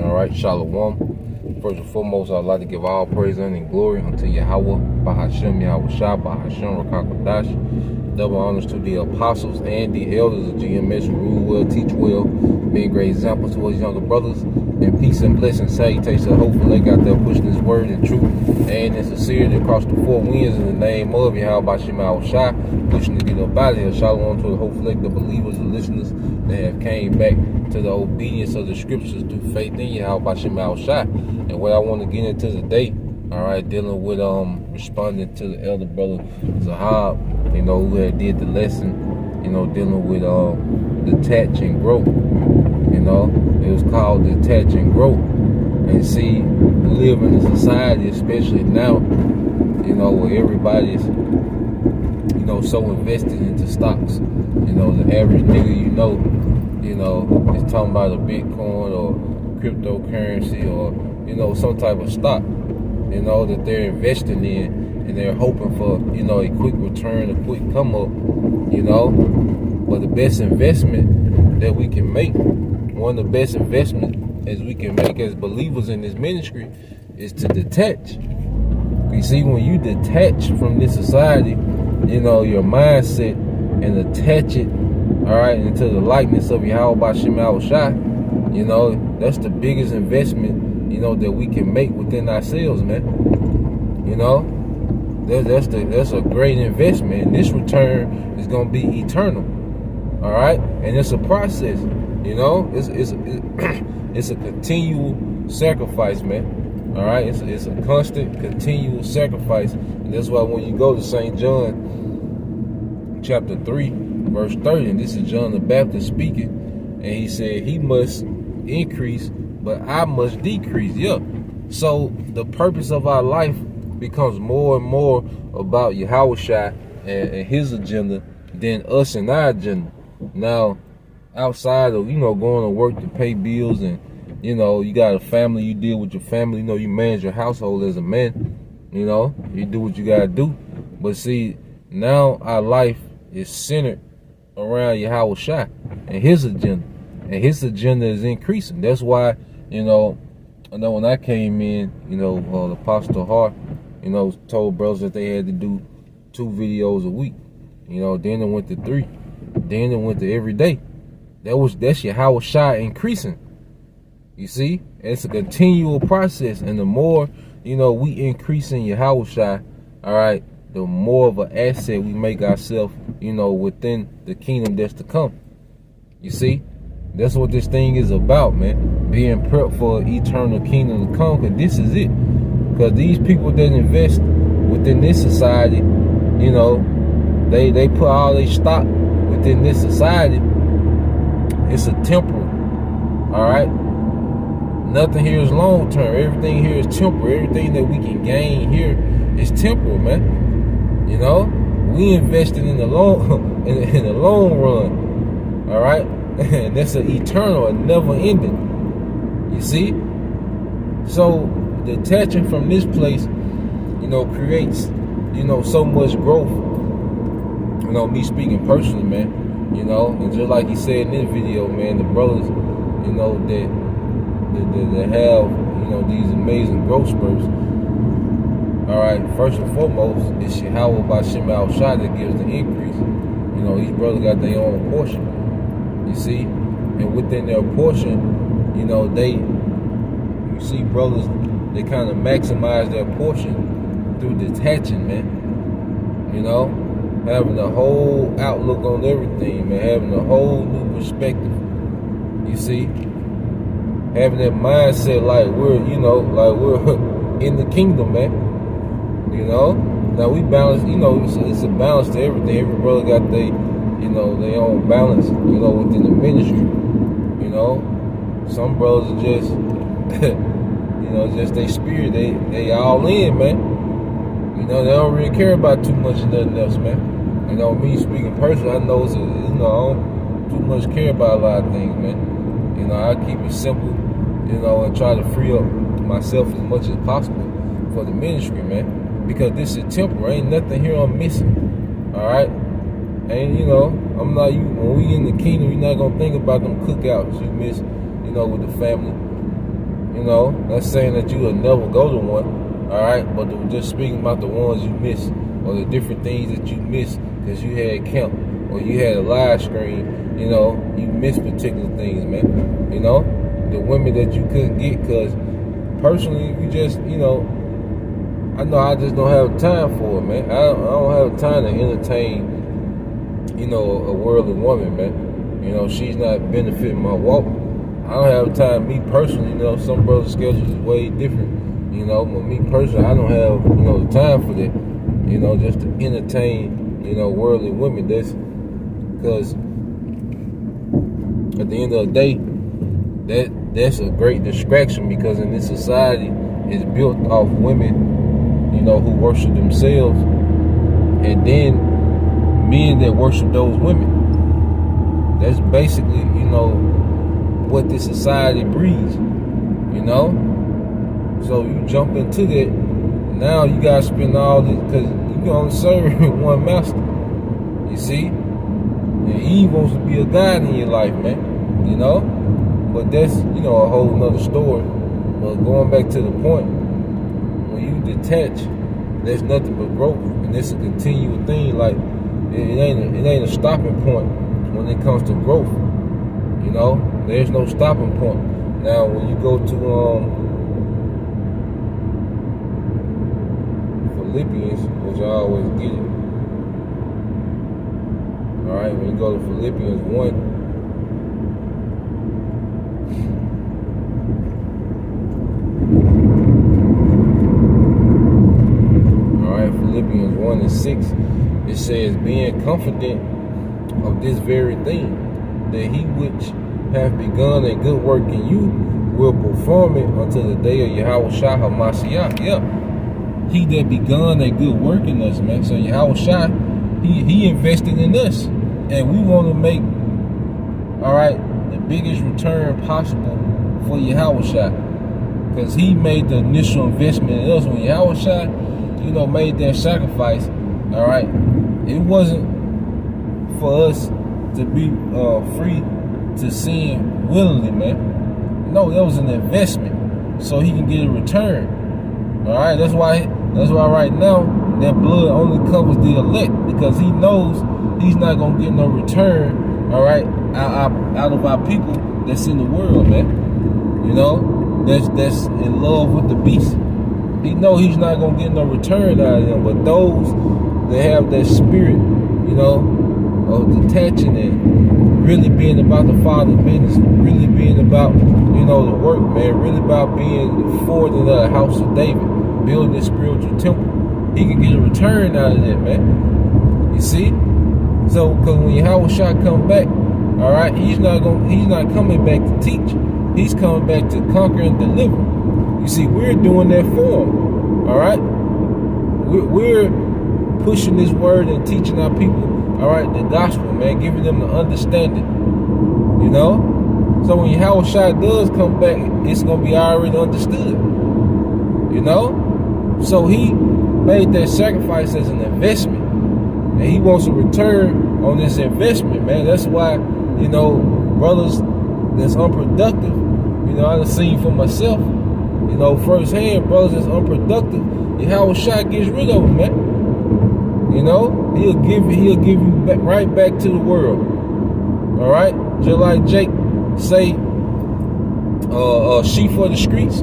All right, Shalom. First and foremost, I'd like to give all praise and glory unto Yahweh, Bahashem Yahweh Shah, Bahashem Rakakadash. Double honors to the apostles and the elders of GMS who rule well, teach well, being great examples to us younger brothers. And peace and blessings, salutations, hopefully they got there pushing this word in truth and in sincerity across the four winds in the name of Yahweh Bahashem Yahweh Shah, pushing to get up out of here. Shalom to the hopefully the believers and listeners that have came back to the obedience of the scriptures through faith in Yahweh Bahashem Yahweh Shah. And what I want to get into today, all right, dealing with responding to the elder brother Zahab, who had did the lesson, dealing with Detach and Grow. It was called Detach and Grow. And see, we live in a society, especially now, where everybody's so invested into stocks. The average nigga is talking about a Bitcoin or cryptocurrency or some type of stock, that they're investing in, and they're hoping for, a quick return, a quick come up, But the best investment that we can make, one of the best investments as we can make as believers in this ministry, is to detach. You see, when you detach from this society, your mindset, and attach it, all right, into the likeness of Yahweh Bahashem Yahweh Shah, that's the biggest investment, that we can make within ourselves, man. That's a great investment, and this return is gonna be eternal. All right, and it's a process. It's a continual sacrifice, man. All right, it's a constant, continual sacrifice, and that's why when you go to St. John, chapter 3, verse 30, and this is John the Baptist speaking, and he said, "He must increase, but I must decrease." Yeah. So the purpose of our life becomes more and more about Yahweh Shai and his agenda than us and our agenda. Now, outside of, going to work to pay bills and, you got a family, you deal with your family, you manage your household as a man, you do what you got to do. But see, now our life is centered around Yahweh Shai and his agenda. And his agenda is increasing. That's why, I know when I came in, the Apostle Hart, told brothers that they had to do 2 videos a week. Then it went to 3. Then it went to every day. That's Yahweh Shai increasing. You see? It's a continual process. And the more, we increase in Yahweh Shai, all right, the more of an asset we make ourselves, within the kingdom that's to come. You see? That's what this thing is about, man. Being prepped for an eternal kingdom to come, because this is it. Because these people that invest within this society, they put all their stock within this society. It's a temporal, all right? Nothing here is long term. Everything here is temporal. Everything that we can gain here is temporal, man. We invested in the long in the long run, all right? And that's an eternal and never ending. You see? So detaching from this place, creates, so much growth. Me speaking personally, man. And just like he said in this video, man, the brothers, that have, these amazing growth spurts. All right, first and foremost, it's Yahweh Bahashem Yahweh Shai that gives the increase. Each brother got their own portion. You see? And within their portion, you see brothers, they kind of maximize their portion through detaching, man. Having a whole outlook on everything, man. Having a whole new perspective. You see? Having that mindset like we're in the kingdom, man. Now we balance, it's a balance to everything. Every brother got their their own balance, within the ministry. Some brothers are just, just their spirit, they all in, man. They don't really care about too much of nothing else, man. Me speaking personally, I know it's I don't too much care about a lot of things, man. I keep it simple, and try to free up myself as much as possible for the ministry, man. Because this is temporary. Ain't nothing here I'm missing. All right? And, I'm not, when we in the kingdom, you're not going to think about them cookouts you miss, with the family. You know, not saying that you will never go to one, all right, but we're just speaking about the ones you miss, or the different things that you miss because you had camp or you had a live stream. You know, you missed particular things, man. You know, the women that you couldn't get because personally, you just, you know, I just don't have time for it, man. I don't have time to entertain, you know, a worldly woman, man. You know, she's not benefiting my walk. I don't have time, me personally, you know, some brothers' schedules is way different, you know, but me personally, I don't have, you know, the time for that, you know, just to entertain, you know, worldly women. That's because at the end of the day, that's a great distraction, because in this society, it's built off women, you know, who worship themselves, and then men that worship those women. That's basically, you know, what this society breeds, you know? So you jump into that, now you gotta spend all this, because you can only serve one master, you see? And Eve wants to be a God in your life, man, you know? But that's, you know, a whole nother story. But going back to the point, when you detach, there's nothing but growth, and it's a continual thing. Like, it ain't a stopping point when it comes to growth, you know? There's no stopping point. Now, when you go to Philippians, which I always get it. All right, when you go to Philippians 1, all right, Philippians 1 and 6, it says, being confident of this very thing, that he which have begun a good work in you will perform it until the day of Yahweh Shah HaMashiach. Yeah. He that begun a good work in us, man. So Yahweh Shah, he invested in us. And we want to make, all right, the biggest return possible for Yahweh Shah. Because he made the initial investment in us. When Yahweh Shah, you know, made that sacrifice, all right, it wasn't for us to be free to sin willingly, man. No, that was an investment, so he can get a return. All right, that's why right now that blood only covers the elect, because he knows he's not gonna get no return. All right, out of our people that's in the world, man. You know, that's in love with the beast. He know he's not gonna get no return out of them. But those that have that spirit, you know, of detaching and really being about the Father's business, really being about, you know, the work, man, really about being for the house of David, building this spiritual temple, he can get a return out of that, man. You see? So, because when Yahweh Shah come back, all right, he's not coming back to teach. He's coming back to conquer and deliver. You see, we're doing that for him, all right? We're pushing this word and teaching our people, all right, the gospel, man, giving them the understanding, you know? So when Yahweh Shah does come back, it's going to be already understood, you know? So he made that sacrifice as an investment, and he wants a return on this investment, man. That's why, you know, brothers that's unproductive, you know, I done seen for myself, you know, firsthand, brothers that's unproductive, Yahweh Shah gets rid of them, man. You know, he'll give you right back to the world. All right, just like Jake say, she for the streets.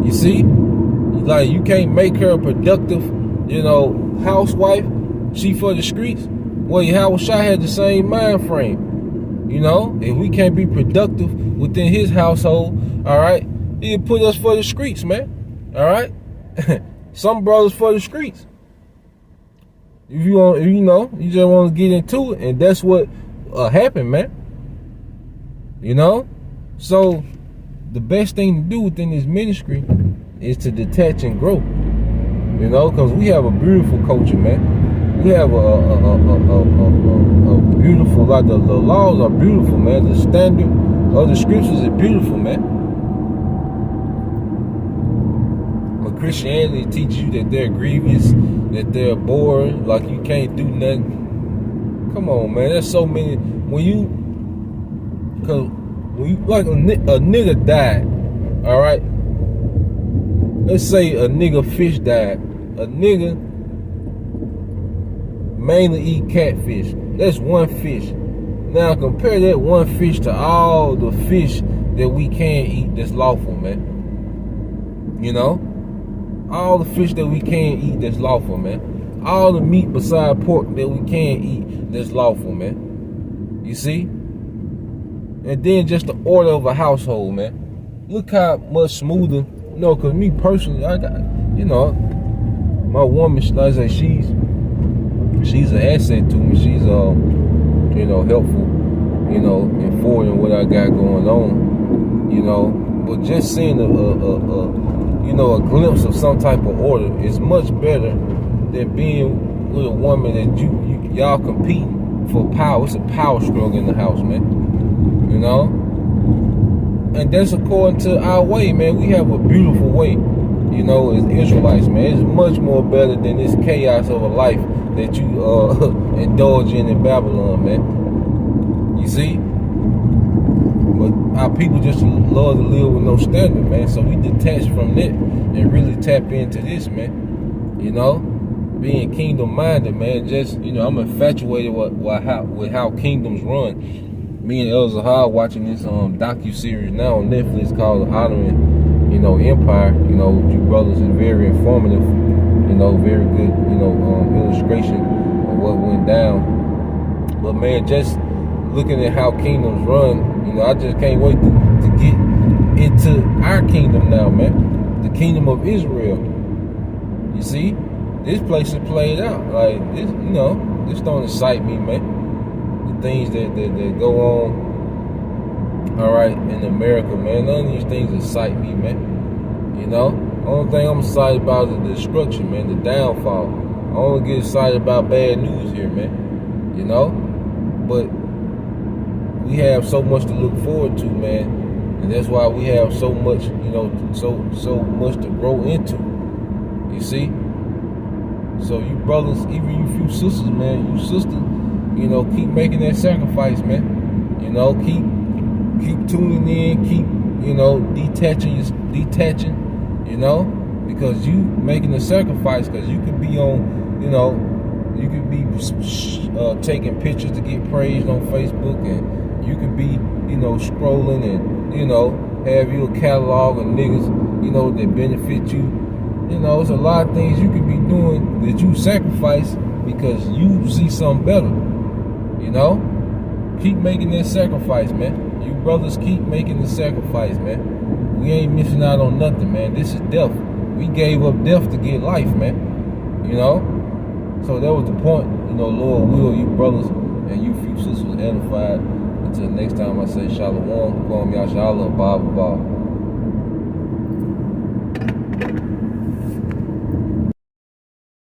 You see, like you can't make her a productive, you know, housewife. She for the streets. Well, Yahweh Shah had the same mind frame. You know, if we can't be productive within his household, all right, he'll put us for the streets, man. All right, some brothers for the streets. If you want, you know, you just want to get into it, and that's what happened, man. You know, so the best thing to do within this ministry is to detach and grow. You know, because we have a beautiful culture, man. We have a beautiful, like the laws are beautiful, man. The standard of the scriptures is beautiful, man. Christianity teaches you that they're grievous, that they're boring, like you can't do nothing. Come on, man. There's so many. When you like a nigga died, All right. Let's say a nigga fish died. A nigga mainly eat catfish. That's one fish. Now compare that one fish to all the fish that we can eat that's lawful, man. You know? All the fish that we can eat that's lawful, man. All the meat beside pork that we can eat that's lawful, man. You see? And then just the order of a household, man. Look how much smoother. You know, cause me personally, I got, you know, my woman, like I say, she's an asset to me. She's you know, helpful, you know, in forwarding what I got going on, you know. But just seeing you know, a glimpse of some type of order is much better than being with a woman that y'all competing for power. It's a power struggle in the house, man. You know? And that's according to our way, man. We have a beautiful way, you know, as Israelites, man. It's much more better than this chaos of a life that you indulge in Babylon, man. You see? But our people just love to live with no standard, man. So we detach from that and really tap into this, man. You know? Being kingdom minded, man. Just, you know, I'm infatuated with how kingdoms run. Me and El Zahar watching this docu-series now on Netflix called Honoring, you know, Empire. You know, you brothers is very informative, you know, very good, you know, illustration of what went down. But man, just looking at how kingdoms run, you know, I just can't wait to get into our kingdom now, man. The kingdom of Israel. You see? This place is played out. Like this, you know, this don't excite me, man. Things that go on, all right, in America, man. None of these things excite me, man. You know, only thing I'm excited about is the destruction, man, the downfall. I only get excited about bad news here, man. You know, but we have so much to look forward to, man, and that's why we have so much, you know, so much to grow into. You see, so you brothers, even you few sisters, man, you sisters. You know, keep making that sacrifice, man. You know, keep tuning in, keep, you know, detaching, you know, because you making a sacrifice, because you could be on, you know, you could be taking pictures to get praised on Facebook, and you could be, you know, scrolling and, you know, have you a catalog of niggas, you know, that benefit you. You know, there's a lot of things you could be doing that you sacrifice because you see something better. You know, keep making that sacrifice, man. You brothers keep making the sacrifice, man. We ain't missing out on nothing, man. This is death. We gave up death to get life, man. You know, so that was the point. You know, Lord will, you brothers and you few sisters edified. Until next time, I say shalom. Call me Ashallah, Baba.